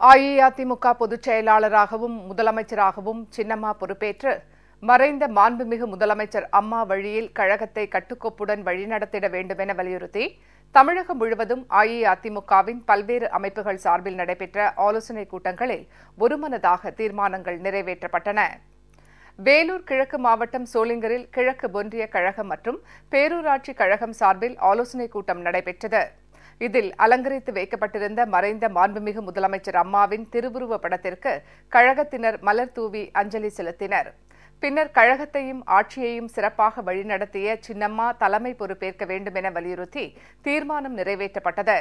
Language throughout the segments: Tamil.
அஇஅதிமுக பொதுச் செயலாளராகவும் முதலமைச்சராகவும் சின்னம்மா பொறுப்பேற்று மறைந்த மாண்புமிகு முதலமைச்சர் அம்மா வழியில் கழகத்தை கட்டுக்கோப்புடன் வழிநடத்திட வேண்டும் என வலியுறுத்தி தமிழகம் முழுவதும் அஇஅதிமுகவின் பல்வேறு அமைப்புகள் சார்பில் நடைபெற்ற ஆலோசனைக் கூட்டங்களில் ஒருமனதாக தீர்மானங்கள் நிறைவேற்றப்பட்டன. வேலூர் கிழக்கு மாவட்டம் சோளிங்கரில் கிழக்கு ஒன்றிய கழகம் மற்றும் பேரூராட்சி கழகம் சார்பில் ஆலோசனைக் கூட்டம் நடைபெற்றது. இதில் அலங்கரித்து வைக்கப்பட்டிருந்த மறைந்த மாண்புமிகு முதலமைச்சர் அம்மாவின் திருவுருவப் படத்திற்கு கழகத்தினர் மலர் தூவி அஞ்சலி செலுத்தினர். பின்னர் கழகத்தையும் ஆட்சியையும் சிறப்பாக வழிநடத்திய சின்னம்மா தலைமை பொறுப்பேற்க வேண்டும் என வலியுறுத்தி தீர்மானம் நிறைவேற்றப்பட்டது.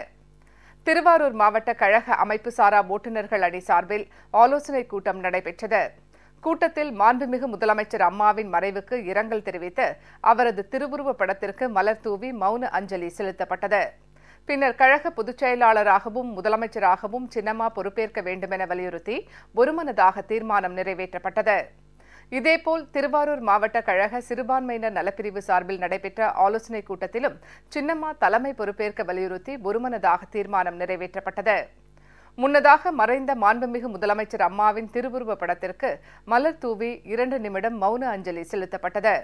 திருவாரூர் மாவட்ட கழக அமைப்பு சாரா ஓட்டுநர்கள் அணி சார்பில் ஆலோசனைக் கூட்டம் நடைபெற்றது. கூட்டத்தில் மாண்புமிகு முதலமைச்சர் அம்மாவின் மறைவுக்கு இரங்கல் தெரிவித்து அவரது திருவுருவப் படத்திற்கு மலர் தூவி மௌன அஞ்சலி செலுத்தப்பட்டது. பின்னர் கழக பொதுச் செயலாளராகவும் முதலமைச்சராகவும் சின்னம்மா பொறுப்பேற்க வேண்டும் என வலியுறுத்தி ஒருமனதாக தீர்மானம் நிறைவேற்றப்பட்டது. இதேபோல் திருவாரூர் மாவட்ட கழக சிறுபான்மையினர் நலப்பிரிவு சார்பில் நடைபெற்ற ஆலோசனைக் கூட்டத்திலும் சின்னம்மா தலைமை பொறுப்பேற்க வலியுறுத்தி ஒருமனதாக தீர்மானம் நிறைவேற்றப்பட்டது. முன்னதாக மறைந்த மாண்புமிகு முதலமைச்சர் அம்மாவின் திருவுருவப் படத்திற்கு மலர் தூவி 2 நிமிடம் மௌன அஞ்சலி செலுத்தப்பட்டது.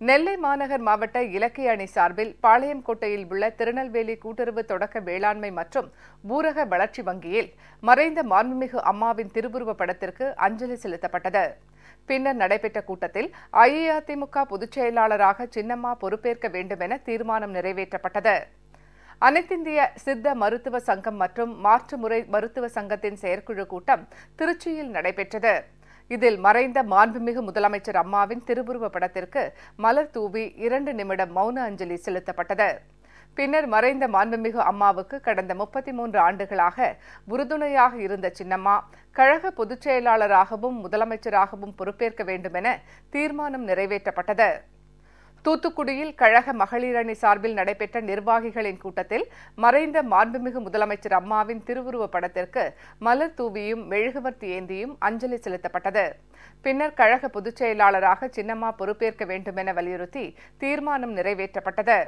நெல்லை மாநகர் மாவட்ட இலக்கிய அணி சார்பில் பாளையங்கோட்டையில் உள்ள திருநெல்வேலி கூட்டுறவு தொடக்க வேளாண்மை மற்றும் ஊரக வளர்ச்சி வங்கியில் மறைந்த மாண்புமிகு அம்மாவின் திருவுருவப் படத்திற்கு அஞ்சலி செலுத்தப்பட்டது. பின்னர் நடைபெற்ற கூட்டத்தில் அஇஅதிமுக பொதுச் செயலாளராக சின்னம்மா பொறுப்பேற்க வேண்டும் என தீர்மானம் நிறைவேற்றப்பட்டது. அனைத்திந்திய சித்த மருத்துவ சங்கம் மற்றும் மாற்றுமுறை மருத்துவ சங்கத்தின் செயற்குழு கூட்டம் திருச்சியில் நடைபெற்றது. இதில் மறைந்த மாண்புமிகு முதலமைச்சர் அம்மாவின் திருவுருவப் படத்திற்கு மலர் தூவி 2 நிமிடம் மௌன அஞ்சலி செலுத்தப்பட்டது. பின்னர் மறைந்த மாண்புமிகு அம்மாவுக்கு கடந்த 33 ஆண்டுகளாக உறுதுணையாக இருந்த சின்னம்மா கழக பொதுச் செயலாளராகவும் முதலமைச்சராகவும் பொறுப்பேற்க வேண்டும் என தீர்மானம் நிறைவேற்றப்பட்டது. தூத்துக்குடியில் கழக மகளிர் அணி சார்பில் நடைபெற்ற நிர்வாகிகளின் கூட்டத்தில் மறைந்த மாண்புமிகு முதலமைச்சர் அம்மாவின் திருவுருவப் படத்திற்கு மலர் தூவியும் மெழுகுவர்த்தி ஏந்தியும் அஞ்சலி செலுத்தப்பட்டது. பின்னர் கழக பொதுச் செயலாளராக சின்னம்மா பொறுப்பேற்க வேண்டும் என வலியுறுத்தி தீர்மானம் நிறைவேற்றப்பட்டது.